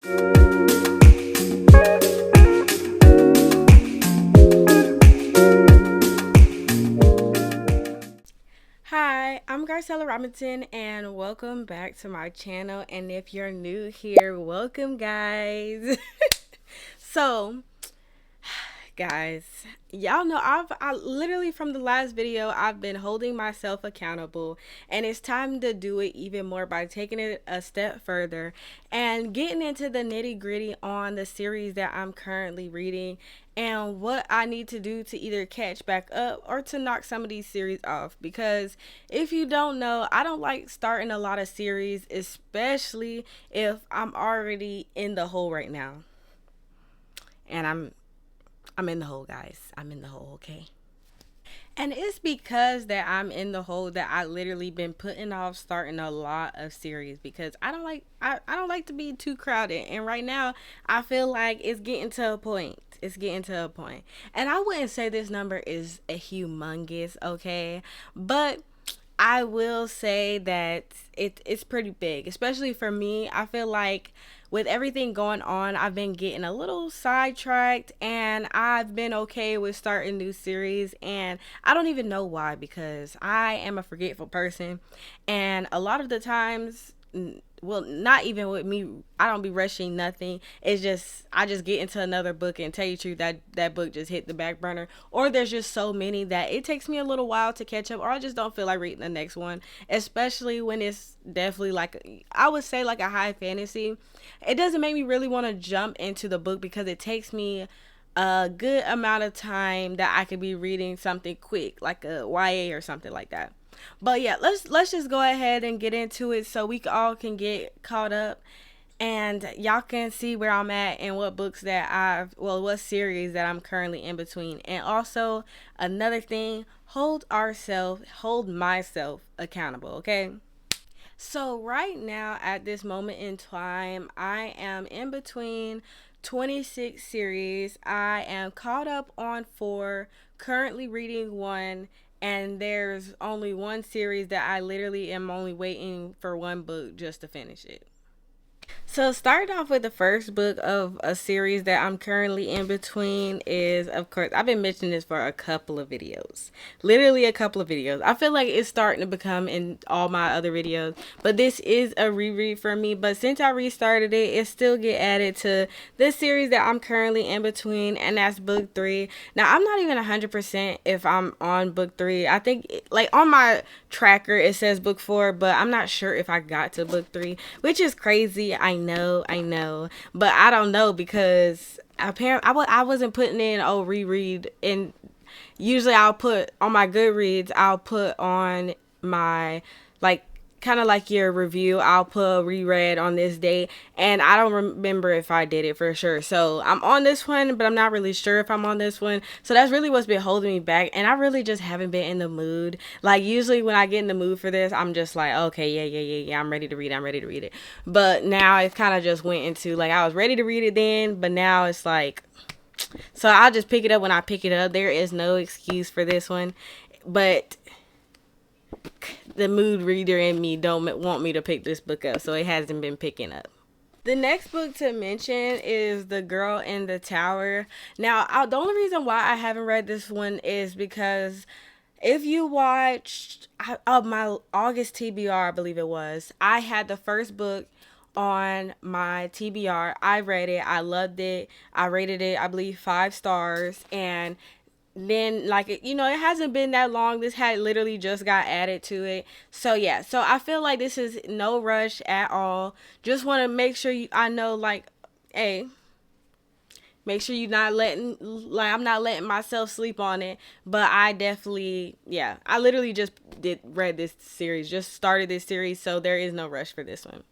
Hi, I'm Garcella Robinson and welcome back to my channel. And if you're new here, welcome guys. So, guys, y'all know I literally from the last video I've been holding myself accountable, and it's time to do it even more by taking it a step further and getting into the nitty-gritty on the series that I'm currently reading and what I need to do to either catch back up or to knock some of these series off. Because if you don't know, I don't like starting a lot of series, especially if I'm already in the hole right now. And I'm in the hole, guys. I'm in the hole, okay? And it's because that I'm in the hole that I literally been putting off starting a lot of series because I don't like to be too crowded. And right now I feel like it's getting to a point. It's getting to a point. And I wouldn't say this number is a humongous, okay? But I will say that it's pretty big, especially for me. I feel like with everything going on, I've been getting a little sidetracked and I've been okay with starting new series. And I don't even know why, because I am a forgetful person. And a lot of the times, well, not even with me, I don't be rushing nothing. It's just I just get into another book and tell you the truth, that book just hit the back burner, or there's just so many that it takes me a little while to catch up, or I just don't feel like reading the next one, especially when it's definitely like, I would say, like a high fantasy. It doesn't make me really want to jump into the book because it takes me a good amount of time that I could be reading something quick like a YA or something like that. But yeah, let's just go ahead and get into it so we all can get caught up and y'all can see where I'm at and what books that what series that I'm currently in between. And also another thing, hold myself accountable, okay? So right now at this moment in time, I am in between 26 series. I am caught up on 4, currently reading 1, and there's only one series that I literally am only waiting for one book just to finish it. So starting off with the first book of a series that I'm currently in between is, of course, I've been mentioning this for a couple of videos. Literally a couple of videos. I feel like it's starting to become in all my other videos. But this is a reread for me. But since I restarted it, it still get added to this series that I'm currently in between. And that's book 3. Now, I'm not even 100% if I'm on book 3. I think, like, on my tracker, it says book 4. But I'm not sure if I got to book 3. Which is crazy. I know, but I don't know because apparently I wasn't putting in reread, and usually I'll put on my Goodreads, I'll put on my, like, kind of like your review, I'll put reread on this day, and I don't remember if I did it for sure. So I'm on this one, but I'm not really sure if I'm on this one. So that's really what's been holding me back, and I really just haven't been in the mood. Like, usually when I get in the mood for this, I'm just like, okay, yeah, I'm ready to read it. But now it kind of just went into, like, I was ready to read it then, but now it's like, so I'll just pick it up when I pick it up. There is no excuse for this one, but the mood reader in me don't want me to pick this book up, so it hasn't been picking up. The next book to mention is The Girl in the Tower. Now, the only reason why I haven't read this one is because if you watched my August TBR, I believe it was, I had the first book on my TBR. I read it. I loved it. I rated it, I believe, 5 stars. And then, like, it hasn't been that long. This had literally just got added to it. So yeah, so I feel like this is no rush at all. Just want to make sure I know, like, hey, make sure you're not letting, like, I'm not letting myself sleep on it. But I definitely, yeah, I literally just just started this series, so there is no rush for this one.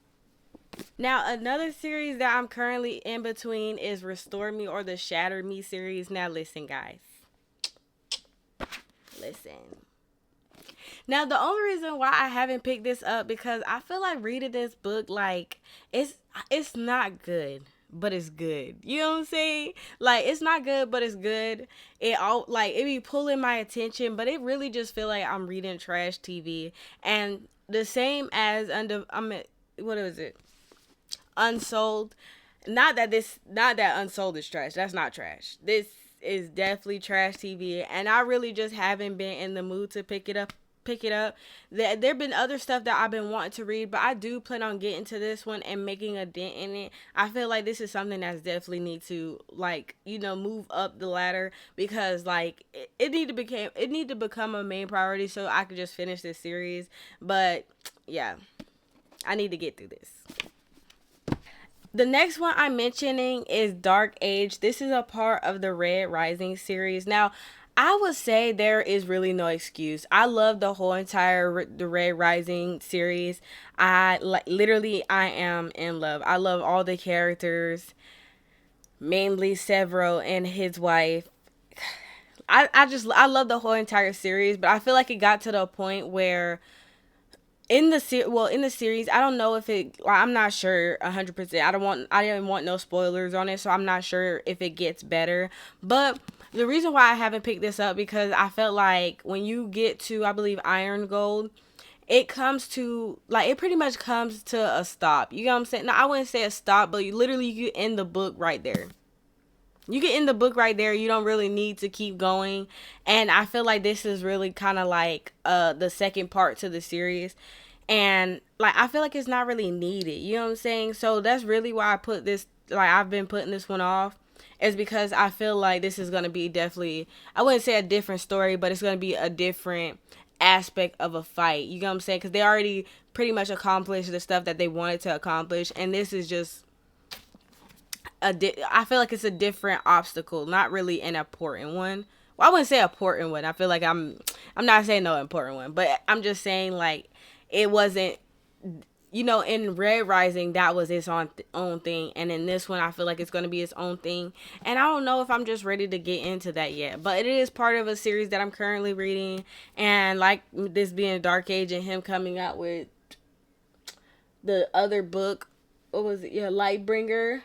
Now, another series that I'm currently in between is Restore Me or the Shatter Me series. Now listen, guys. Listen. Now, the only reason why I haven't picked this up because I feel like reading this book, like, it's not good, but it's good. You know what I'm saying? Like, it's not good, but it's good. It be pulling my attention, but it really just feel like I'm reading trash TV. And the same as what is it? Unsold. not that Unsold is trash. That's not trash. This is definitely trash TV, and I really just haven't been in the mood to pick it up. There been other stuff that I've been wanting to read, but I do plan on getting to this one and making a dent in it. I feel like this is something that's definitely need to, like, move up the ladder, because like it need to become a main priority so I could just finish this series. But yeah, I need to get through this. The next one I'm mentioning is Dark Age. This is a part of the Red Rising series. Now, I would say there is really no excuse. I love the whole entire the Red Rising series. I literally I am in love. I love all the characters, mainly Severo and his wife. I love the whole entire series, but I feel like it got to the point where in the series, I don't know if I'm not sure 100%. I didn't want no spoilers on it, so I'm not sure if it gets better. But the reason why I haven't picked this up, because I felt like when you get to, I believe, Iron Gold, it pretty much comes to a stop. You know what I'm saying? Now, I wouldn't say a stop, but you end the book right there. You get in the book right there. You don't really need to keep going. And I feel like this is really kind of like the second part to the series. And like I feel like it's not really needed. You know what I'm saying? So that's really why I've been putting this one off. Is because I feel like this is going to be definitely, I wouldn't say a different story, but it's going to be a different aspect of a fight. You know what I'm saying? Because they already pretty much accomplished the stuff that they wanted to accomplish. And this is just I feel like it's a different obstacle, not really an important one. Well, I wouldn't say important one. I feel like I'm not saying no important one, but I'm just saying like it wasn't, in Red Rising that was its own thing, and in this one I feel like it's going to be its own thing, and I don't know if I'm just ready to get into that yet. But it is part of a series that I'm currently reading, and like this being Dark Age and him coming out with the other book, what was it? Yeah, Lightbringer,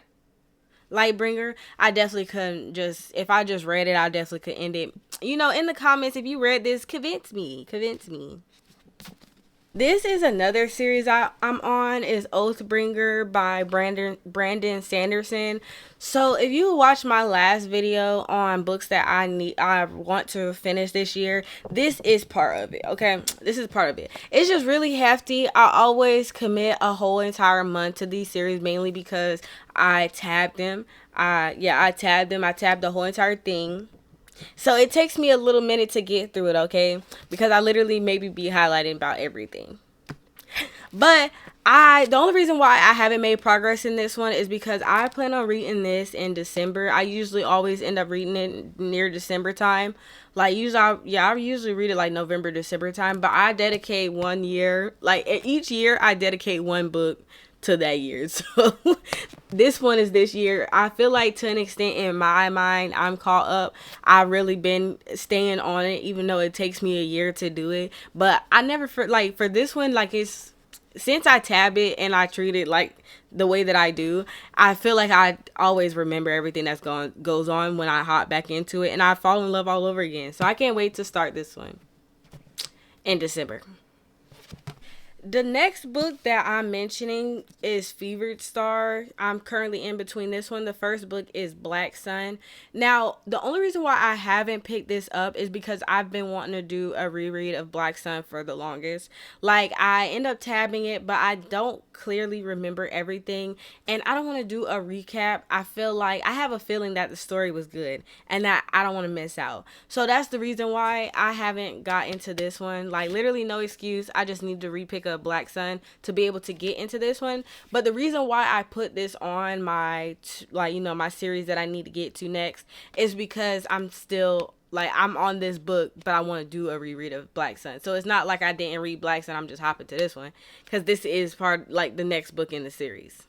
I definitely couldn't if I just read it, I definitely could end it. In the comments, if you read this, convince me. This is another series I'm on, is Oathbringer by Brandon Sanderson. So if you watch my last video on books that I want to finish this year, this is part of it, okay? This is part of it. It's just really hefty. I always commit a whole entire month to these series, mainly because I tabbed them. I tabbed them. I tabbed the whole entire thing. So it takes me a little minute to get through it, okay? Because I literally maybe be highlighting about everything. But the only reason why I haven't made progress in this one is because I plan on reading this in December. I usually always end up reading it near December time. Like I usually read it like November, December time. But I dedicate 1 year, like each year I dedicate one book to that year. So this one is this year. I feel like to an extent in my mind I'm caught up. I've really been staying on it, even though it takes me a year to do it. But I never for this one, like it's since I tab it and I treat it like the way that I do, I feel like I always remember everything that's goes on when I hop back into it, and I fall in love all over again. So I can't wait to start this one in December. The next book that I'm mentioning is Fevered Star. I'm currently in between this one. The first book is Black Sun. Now, the only reason why I haven't picked this up is because I've been wanting to do a reread of Black Sun for the longest. Like, I end up tabbing it, but I don't clearly remember everything, and I don't want to do a recap. I have a feeling that the story was good and that I don't want to miss out. So that's the reason why I haven't got into this one. Like, literally no excuse. I just need to repick up Black Sun to be able to get into this one. But the reason why I put this on my my series that I need to get to next is because I'm still I'm on this book, but I want to do a reread of Black Sun. So it's not like I didn't read Black Sun, I'm just hopping to this one, because this is part the next book in the series.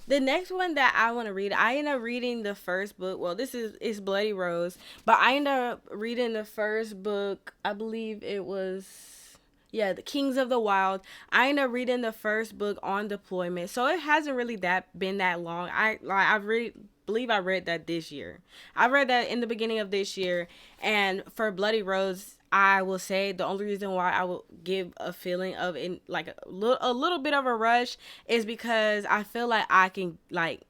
The next one that I want to read, I end up reading the first book. Well, it's Bloody Rose, but I end up reading the first book. I believe it was The Kings of the Wild. I ended up reading the first book on deployment, so it hasn't really been that long. I believe I read that this year. I read that in the beginning of this year, and for Bloody Rose, I will say the only reason why I will give a feeling of in like a little bit of a rush is because I feel like I can like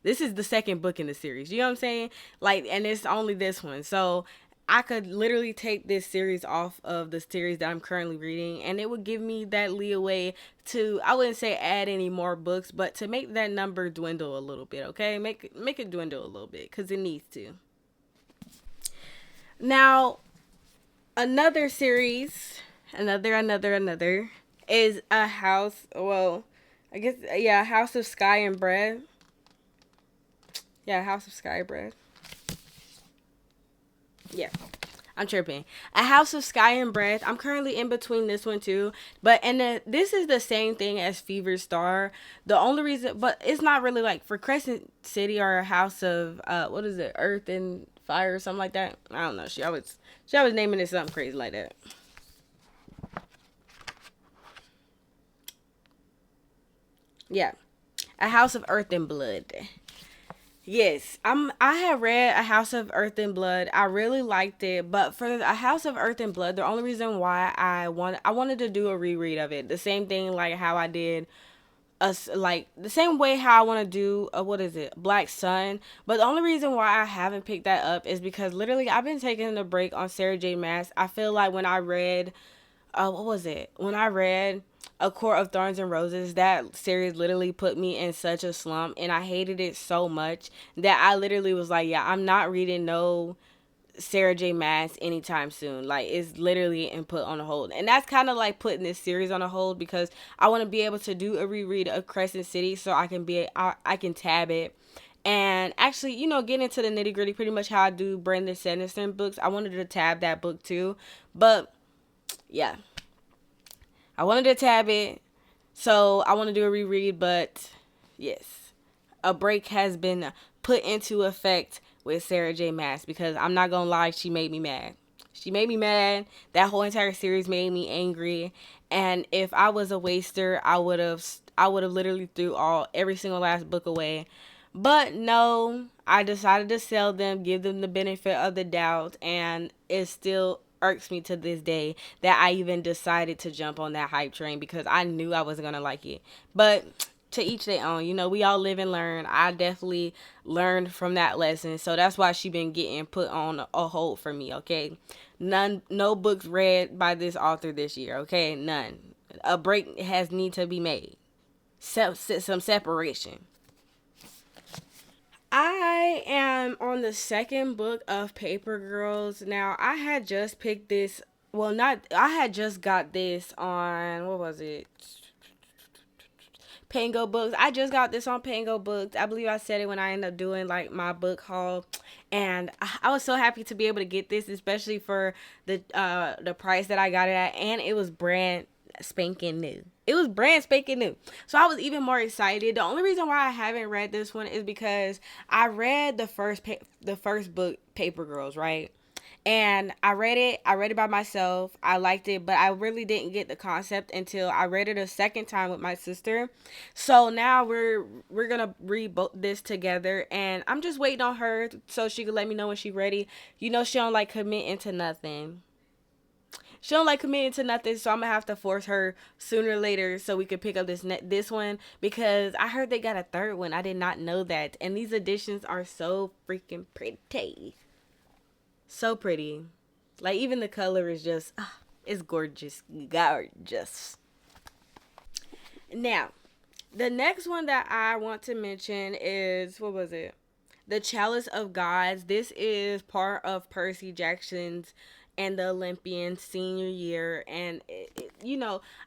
this is the second book in the series. You know what I'm saying? Like, and it's only this one. So I could literally take this series off of the series that I'm currently reading, and it would give me that leeway to, I wouldn't say add any more books, but to make that number dwindle a little bit, okay? Make it dwindle a little bit, because it needs to. Now, another series, another, is a house, well, I guess, yeah, House of Sky and Bread. Yeah, House of Sky and Bread. Yeah. I'm tripping. A House of Sky and Breath. I'm currently in between this one too, but this is the same thing as Fever Star. The only reason, but it's not really like for Crescent City or a House of what is it, Earth and Fire or something like that. I don't know. She always naming it something crazy like that. Yeah, A House of Earth and Blood. Yes, I have read A House of Earth and Blood. I really liked it, but for A House of Earth and Blood, the only reason why I wanted to do a reread of it. The same thing like how I did us like the same way how I want to do what is it? Black Sun. But the only reason why I haven't picked that up is because literally I've been taking a break on Sarah J Maas. I feel like when I read what was it? When I read A Court of Thorns and Roses, that series literally put me in such a slump, and I hated it so much that I literally was like, yeah, I'm not reading no Sarah J Maas anytime soon. Like, it's literally and put on a hold. And that's kind of like putting this series on a hold because I want to be able to do a reread of Crescent City so I can tab it. And actually, get into the nitty gritty, pretty much how I do Brandon Sanderson books. I wanted to tab that book too. But yeah, I wanted to tab it, so I want to do a reread, but yes, a break has been put into effect with Sarah J Maas because I'm not gonna lie, she made me mad. She made me mad. That whole entire series made me angry, and if I was a waster, I would have literally threw every single last book away. But no, I decided to sell them, give them the benefit of the doubt, and it still irks me to this day that I even decided to jump on that hype train because I knew I wasn't gonna like it. But to each their own, we all live and learn. I definitely learned from that lesson, so that's why she been getting put on a hold for me. Okay, no books read by this author this year. Okay, none. A break has need to be made. Some separation. I am on the second book of Paper Girls. Now, I had just picked this. Well, not. I had just got this on. What was it? Pango Books. I just got this on Pango Books. I believe I said it when I ended up doing like my book haul, and I was so happy to be able to get this, especially for the price that I got it at, and it was brand spanking new. It was brand spanking new. So I was even more excited. The only reason why I haven't read this one is because I read the first book, Paper Girls, right? And I read it by myself. I liked it, but I really didn't get the concept until I read it a second time with my sister. So now we're gonna read this together, and I'm just waiting on her so she could let me know when she's ready. She don't like committing to nothing. She don't like committing to nothing, so I'm gonna have to force her sooner or later so we could pick up this one because I heard they got a third one. I did not know that, and these editions are so freaking pretty. So pretty. Like, even the color is just, it's gorgeous. Gorgeous. Now, the next one that I want to mention is, what was it? The Chalice of Gods. This is part of Percy Jackson's and the Olympian senior year. And,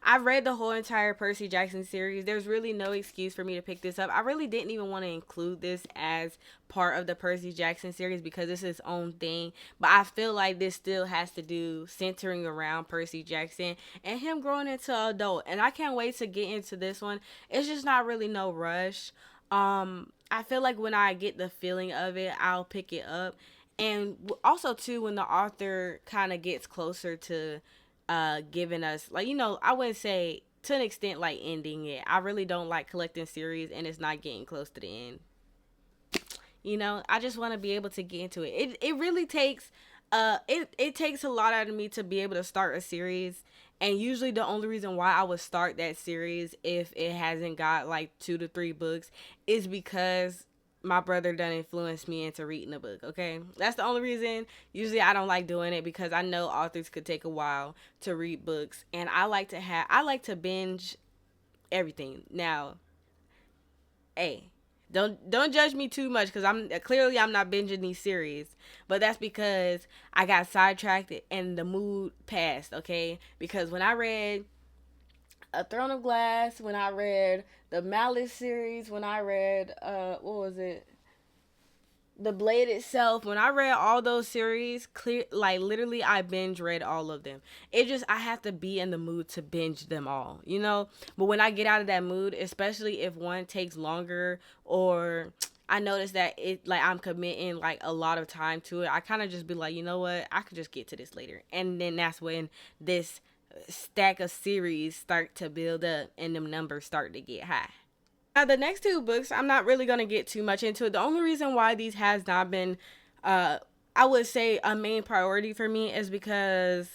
I've read the whole entire Percy Jackson series. There's really no excuse for me to pick this up. I really didn't even want to include this as part of the Percy Jackson series because this is its own thing. But I feel like this still has to do centering around Percy Jackson and him growing into an adult. And I can't wait to get into this one. It's just not really no rush. I feel like when I get the feeling of it, I'll pick it up. And also, too, when the author kind of gets closer to giving us, like, I wouldn't say to an extent like ending it. I really don't like collecting series and it's not getting close to the end. I just want to be able to get into it. It really takes it takes a lot out of me to be able to start a series. And usually the only reason why I would start that series if it hasn't got like 2 to 3 books is because my brother done influenced me into reading a book. Okay, that's the only reason. Usually I don't like doing it because I know authors could take a while to read books, and I like to binge everything. Now, hey, don't judge me too much because I'm not binging these series, but that's because I got sidetracked and the mood passed. Okay, because when I read A Throne of Glass, when I read the Malice series, when I read what was it, The Blade itself, when I read all those series, clear, like literally I binge read all of them. It just, I have to be in the mood to binge them all, you know? But when I get out of that mood, especially if one takes longer, or I notice that it, like, I'm committing like a lot of time to it, I kind of just be like, you know what? I could just get to this later. And then that's when this stack of series start to build up and them numbers start to get high. Now, the next 2 books, I'm not really going to get too much into it. The only reason why these has not been, I would say, a main priority for me is because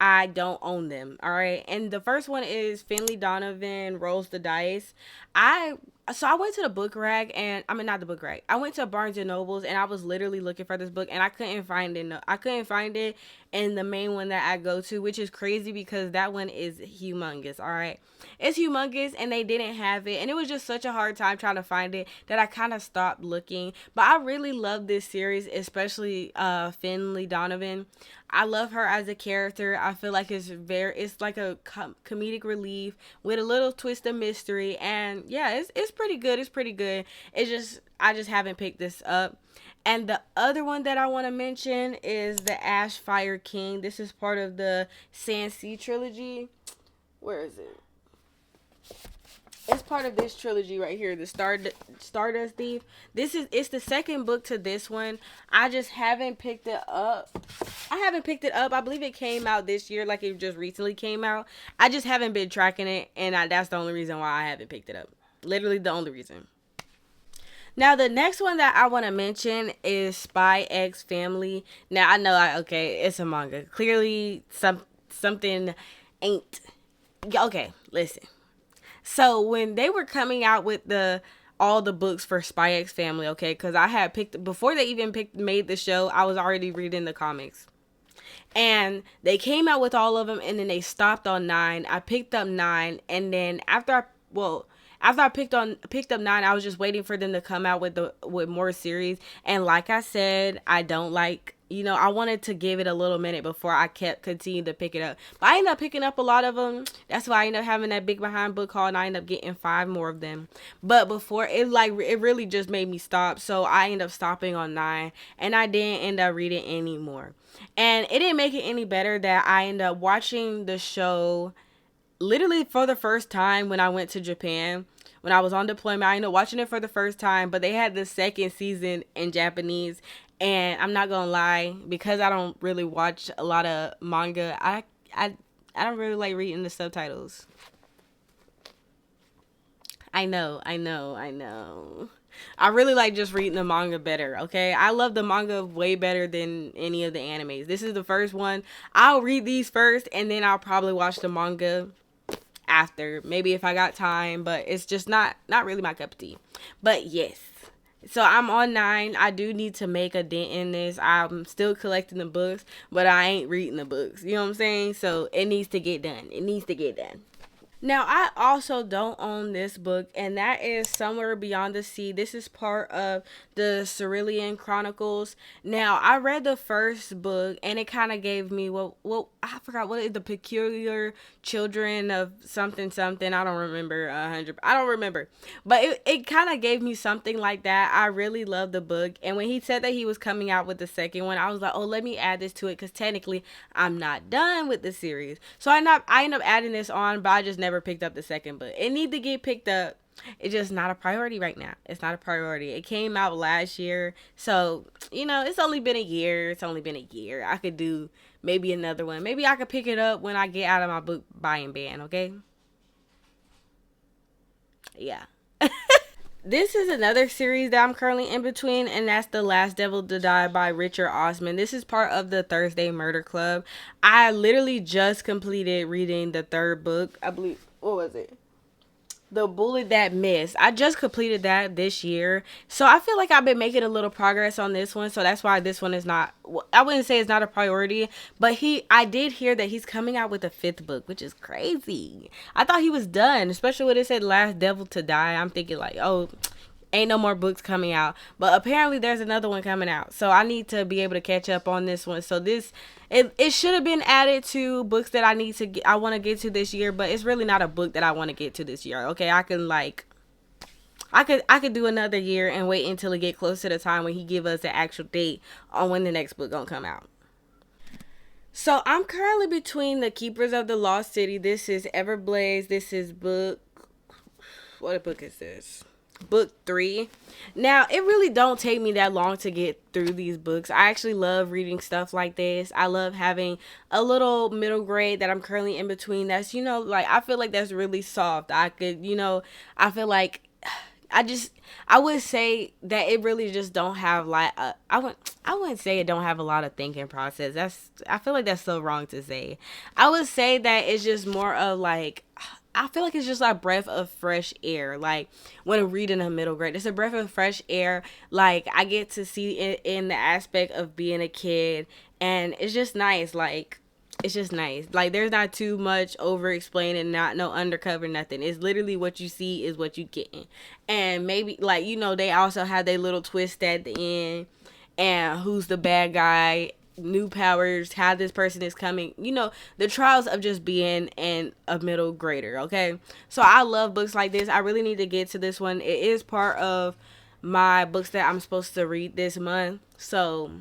I don't own them. All right. And the first one is Finley Donovan Rolls the Dice. I went to the book rack, and I mean, not the book rack. I went to Barnes and Nobles, and I was literally looking for this book, and I couldn't find it. No, I couldn't find it in the main one that I go to, which is crazy because that one is humongous. All right, it's humongous, and they didn't have it, and it was just such a hard time trying to find it that I kind of stopped looking. But I really love this series, especially Finley Donovan. I love her as a character. I feel like it's like a comedic relief with a little twist of mystery, and yeah, it's pretty good. It's pretty good. It's just, I just haven't picked this up. And the other one that I want to mention is the Ash Fire King. This is part of the Sand Sea trilogy. Where is it? It's part of this trilogy right here, the Stardust Thief. It's the second book to this one. I just haven't picked it up. I believe it came out this year, like it just recently came out. I just haven't been tracking it, and that's the only reason why I haven't picked it up. Literally the only reason. Now, the next one that I want to mention is Spy X Family. Now, I know, okay, it's a manga. Clearly, something ain't. Okay, listen. So when they were coming out with all the books for Spy X Family, okay, because I had picked, before they even made the show, I was already reading the comics. And they came out with all of them, and then they stopped on 9. I picked up 9, and then after I picked up 9, I was just waiting for them to come out with more series. And like I said, I don't like, I wanted to give it a little minute before I continued to pick it up. But I ended up picking up a lot of them. That's why I ended up having that big behind book haul, and I ended up getting 5 more of them. But before it, it really just made me stop. So I ended up stopping on 9, and I didn't end up reading anymore. And it didn't make it any better that I ended up watching the show literally for the first time when I went to Japan. When I was on deployment, I ended up watching it for the first time, but they had the second season in Japanese. And I'm not gonna lie, because I don't really watch a lot of manga, I don't really like reading the subtitles. I know. I really like just reading the manga better, okay? I love the manga way better than any of the animes. This is the first one. I'll read these first, and then I'll probably watch the manga after, maybe if I got time, but it's just not really my cup of tea. But yes, so I'm on 9. I do need to make a dent in this. I'm still collecting the books, but I ain't reading the books, you know what I'm saying? So it needs to get done. Now, I also don't own this book, and that is Somewhere Beyond the Sea. This is part of the Cerulean Chronicles. Now, I read the first book, and it kind of gave me, I forgot, what is the Peculiar Children of something. I don't remember 100. I don't remember. But it kind of gave me something like that. I really love the book, and when he said that he was coming out with the second one, I was like, oh, let me add this to it, because technically, I'm not done with the series. So I end up adding this on, but I just never picked up the second book. It need to get picked up. It's just not a priority right now. It's not a priority. It came out last year, so it's only been a year. I could do maybe another one. Maybe I could pick it up when I get out of my book buying ban. Okay. Yeah. This is another series that I'm currently in between, and that's The Last Devil to Die by Richard Osman. This is part of the Thursday Murder Club. I literally just completed reading the third book. I believe, what was it? The Bullet That Missed. I just completed that this year. So I feel like I've been making a little progress on this one. So that's why this one is not, I wouldn't say it's not a priority, but I did hear that he's coming out with a fifth book, which is crazy. I thought he was done, especially when it said Last Devil to Die. I'm thinking like, oh, ain't no more books coming out, but apparently there's another one coming out, so I need to be able to catch up on this one. So it should have been added to books that I want to get to this year, but it's really not a book that I want to get to this year. Okay, I could do another year and wait until it get close to the time when he give us the actual date on when the next book gonna come out. So I'm currently between The Keepers of the Lost City. This is Everblaze. This is what book is this? Book 3. Now, it really don't take me that long to get through these books. I actually love reading stuff like this. I love having a little middle grade that I'm currently in between. That's, like, I feel like that's really soft. I could, I feel like I would say that it really just don't have like I wouldn't say it don't have a lot of thinking process. I feel like that's so wrong to say. I would say that it's just more of like, I feel like it's just like breath of fresh air. Like when reading a middle grade, it's a breath of fresh air. Like I get to see it in the aspect of being a kid, and it's just nice. Like it's just nice. Like there's not too much over explaining, not no undercover, nothing. It's literally what you see is what you getting. And maybe like, they also have their little twist at the end, and who's the bad guy, new powers, how this person is coming, the trials of just being a middle grader. Okay, so I love books like this. I really need to get to this one. It is part of my books that I'm supposed to read this month, so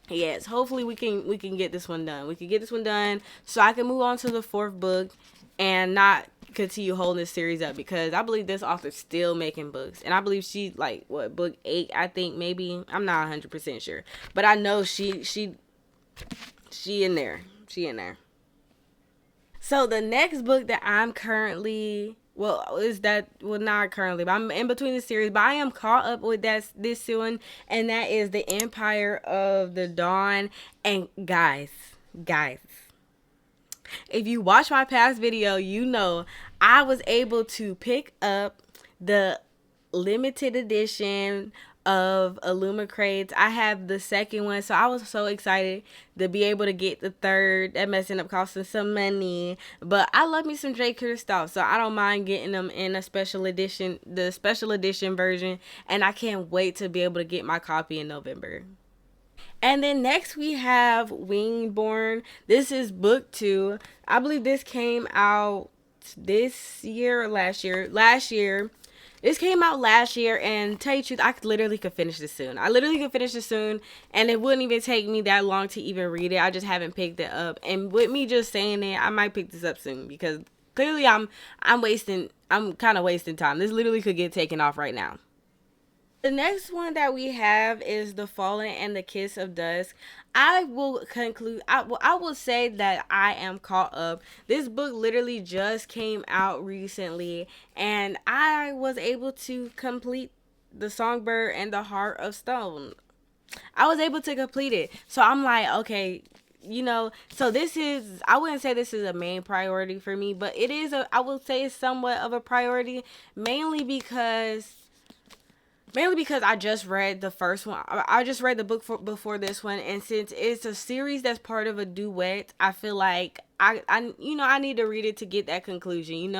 yes, hopefully we can get this one done. We can get this one done so I can move on to the fourth book and not continue holding this series up, because I believe this author's still making books, and I believe she like book 8, I think, maybe. I'm not 100% sure, but I know she in there. She in there. So the next book that I'm currently, not currently, but I'm in between the series, but I am caught up with this one, and that is The Empire of the Dawn. And guys, if you watch my past video, I was able to pick up the limited edition of Illumicrates. I have the second one, so I was so excited to be able to get the third. That messing up costing some money, but I love me some J. Kristoff, so I don't mind getting them in a special edition, the special edition version, and I can't wait to be able to get my copy in November. And then next we have Wingborn. This is book 2. I believe this came out this year or last year. This came out last year, and tell you the truth, I literally could finish this soon. And it wouldn't even take me that long to even read it. I just haven't picked it up. And with me just saying it, I might pick this up soon, because clearly I'm kind of wasting time. This literally could get taken off right now. The next one that we have is The Fallen and the Kiss of Dusk. I will say that I am caught up. This book literally just came out recently, and I was able to complete The Songbird and the Heart of Stone. I was able to complete it. So I'm like, okay, so I wouldn't say this is a main priority for me, but I will say it's somewhat of a priority, mainly because I just read the first one. I just read the book before this one, and since it's a series that's part of a duet, I feel like I need to read it to get that conclusion,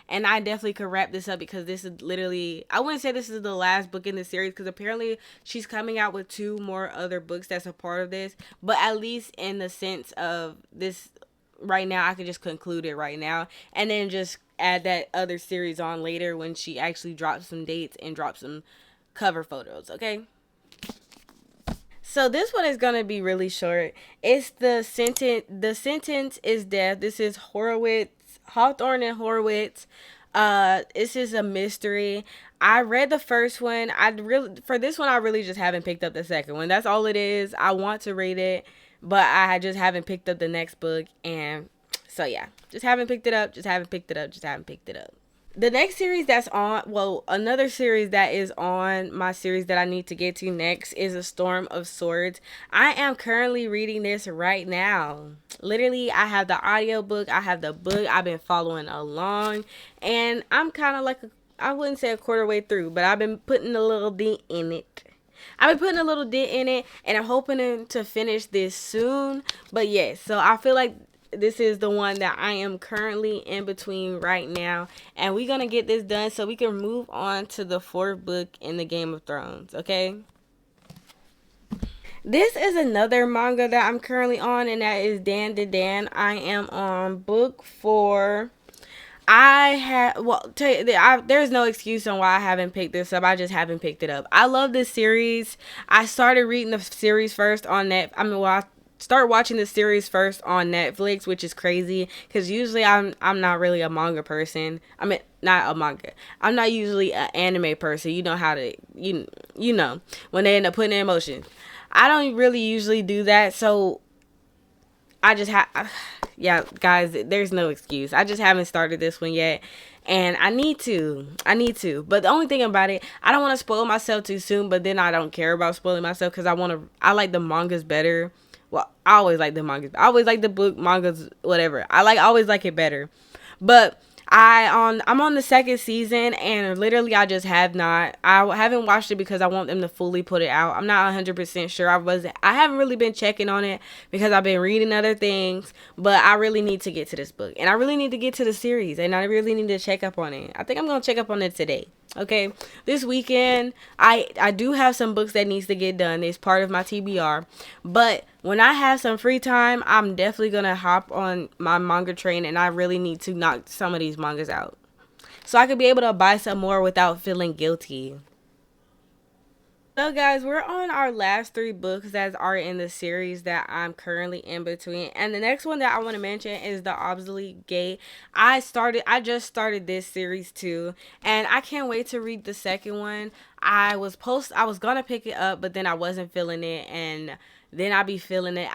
and I definitely could wrap this up, because this is literally, I wouldn't say this is the last book in the series, because apparently she's coming out with 2 more other books that's a part of this, but at least in the sense of this right now, I could just conclude it right now, and then just add that other series on later when she actually drops some dates and drops some cover photos. Okay, so this one is gonna be really short. It's the sentence is death. This is Hawthorne and Horowitz. This is a mystery. I read the first one. For this one, I really just haven't picked up the second one. That's all it is. I want to read it, but I just haven't picked up the next book, and so yeah, just haven't picked it up. The next series that's on, well, another series that is on my series that I need to get to next is A Storm of Swords. I am currently reading this right now. Literally, I have the audiobook, I have the book, I've been following along, and I'm kind of like, I wouldn't say a quarter way through, but I've been putting a little dent in it. I've been putting a little dent in it, and I'm hoping to finish this soon. But yes, so I feel like this is the one that I am currently in between right now, and we're gonna get this done so we can move on to the fourth book in the Game of Thrones. Okay. This is another manga that I'm currently on, and that is Dan to Dan. I am on book 4. I have, well, there's no excuse on why I haven't picked this up. I just haven't picked it up. I love this series. I started reading the series first on I start watching the series first on Netflix, which is crazy because usually I'm not really a manga person. I mean, not a manga. I'm not usually an anime person. You know how to you know when they end up putting in motion. I don't really usually do that, so I just have, yeah, guys, there's no excuse. I just haven't started this one yet. And I need to. But the only thing about it, I don't want to spoil myself too soon, but then I don't care about spoiling myself because I like the mangas better. Well, I always like the mangas. I always like the book, mangas, whatever. I always like it better. But I'm on the second season, and literally I just have not. I haven't watched it because I want them to fully put it out. I'm not 100% sure. I haven't really been checking on it because I've been reading other things, but I really need to get to this book, and I really need to get to the series, and I really need to check up on it. I think I'm going to check up on it today. Okay, this weekend I do have some books that needs to get done. It's part of my TBR, but when I have some free time, I'm definitely gonna hop on my manga train, and I really need to knock some of these mangas out so I could be able to buy some more without feeling guilty. So guys, we're on our last 3 books that are in the series that I'm currently in between. And the next one that I want to mention is The Obsolete Gate. I just started this series too, and I can't wait to read the second one. I was gonna pick it up, but then I wasn't feeling it, and then I be feeling it.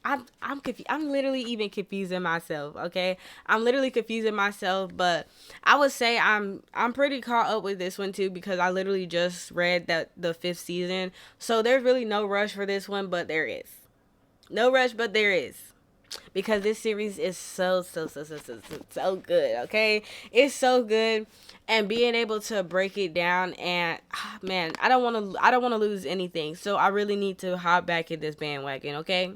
I'm confused. I'm literally even confusing myself. Okay, I'm literally confusing myself. But I would say I'm pretty caught up with this one too because I literally just read that the 5th season. So there's really no rush for this one, but there is no rush, but there is because this series is so good. Okay, it's so good, and being able to break it down and man, I don't want to lose anything. So I really need to hop back in this bandwagon. Okay.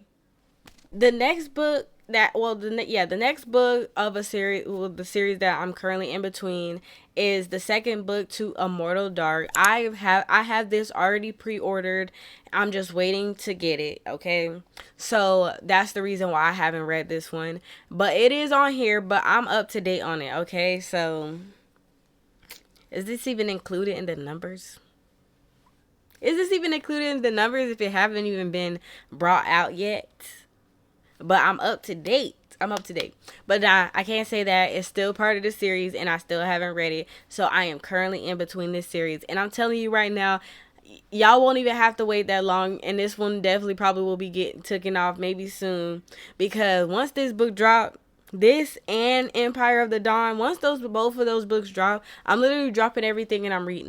The next book the next book of a series, well, the series that I'm currently in between is the second book to Immortal Dark. I have this already pre-ordered. I'm just waiting to get it. Okay, so that's the reason why I haven't read this one, but it is on here. But I'm up to date on it. Okay, so is this even included in the numbers? Is this even included in the numbers if it haven't even been brought out yet? But I'm up to date. But I can't say that. It's still part of the series, and I still haven't read it. So I am currently in between this series. And I'm telling you right now, y'all won't even have to wait that long. And this one definitely probably will be getting taken off maybe soon. Because once this book drop, this and Empire of the Dawn, once both of those books drop, I'm literally dropping everything and I'm reading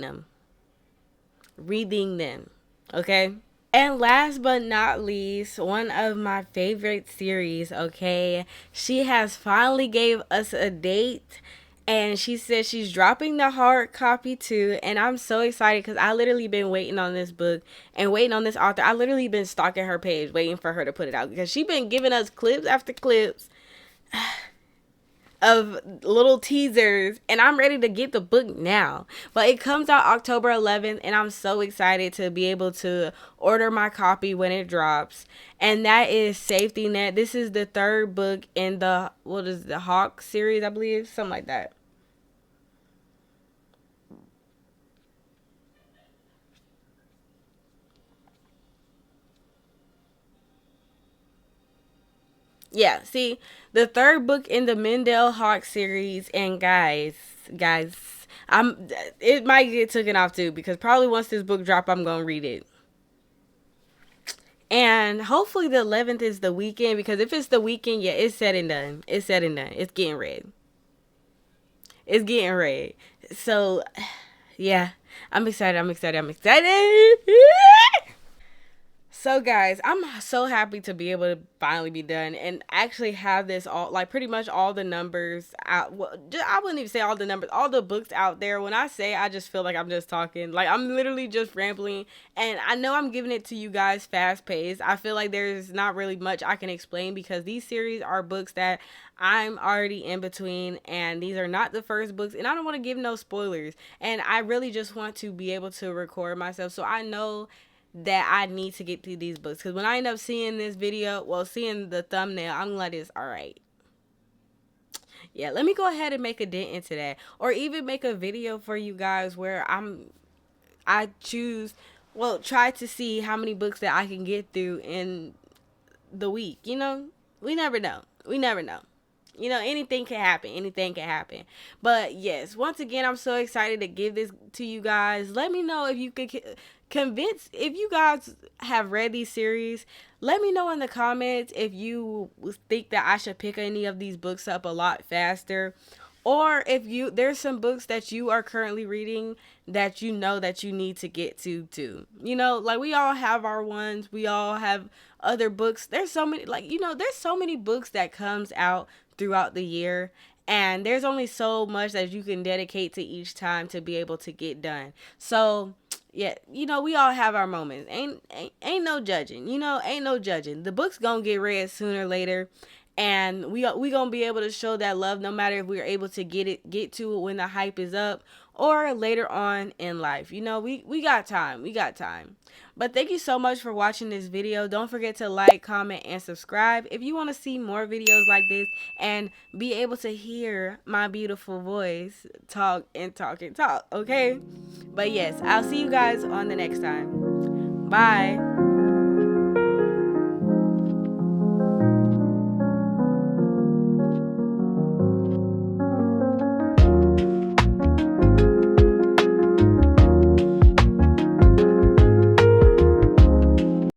them. Okay? And last but not least, one of my favorite series, okay? She has finally gave us a date, and she said she's dropping the hard copy too, and I'm so excited because I literally been waiting on this book and waiting on this author. I literally been stalking her page waiting for her to put it out because she been giving us clips after clips of little teasers, and I'm ready to get the book now. But it comes out October 11th, and I'm so excited to be able to order my copy when it drops. And that is Safety Net. This is the 3rd book in the Hawk series, I believe, something like that. Yeah, see, the 3rd book in the Mendel Hawk series, and guys, it might get taken off too because probably once this book drop, I'm gonna read it. And hopefully the 11th is the weekend because if it's the weekend, yeah, it's said and done. It's said and done. It's getting read. It's getting read. So yeah, I'm excited. I'm excited. I'm excited. So guys, I'm so happy to be able to finally be done and actually have this all, like, pretty much all the numbers out. Well, I wouldn't even say all the numbers, all the books out there. When I say, I just feel like I'm just talking, like I'm literally just rambling, and I know I'm giving it to you guys fast paced. I feel like there's not really much I can explain because these series are books that I'm already in between, and these are not the first books, and I don't want to give no spoilers, and I really just want to be able to record myself so I know that I need to get through these books. Because when I end up seeing this video, well, seeing the thumbnail, I'm like, this, all right. Yeah, let me go ahead and make a dent into that. Or even make a video for you guys where I choose, well, try to see how many books that I can get through in the week. You know, we never know. We never know. You know, anything can happen. Anything can happen. But yes, once again, I'm so excited to give this to you guys. Let me know if you could convince, if you guys have read these series. Let me know in the comments if you think that I should pick any of these books up a lot faster, or if you, there's some books that you are currently reading that you know that you need to get to too. You know, like we all have our ones. We all have other books. There's so many, like, you know, there's so many books that comes out throughout the year, and there's only so much that you can dedicate to each time to be able to get done. So yeah, you know, we all have our moments. Ain't no judging. You know, ain't no judging. The book's gonna get read sooner or later, and we gonna be able to show that love no matter if we're able to get to it when the hype is up or later on in life. You know, we got time. We got time. But thank you so much for watching this video. Don't forget to like, comment, and subscribe if you want to see more videos like this and be able to hear my beautiful voice talk and talk and talk, okay? But yes, I'll see you guys on the next time. Bye.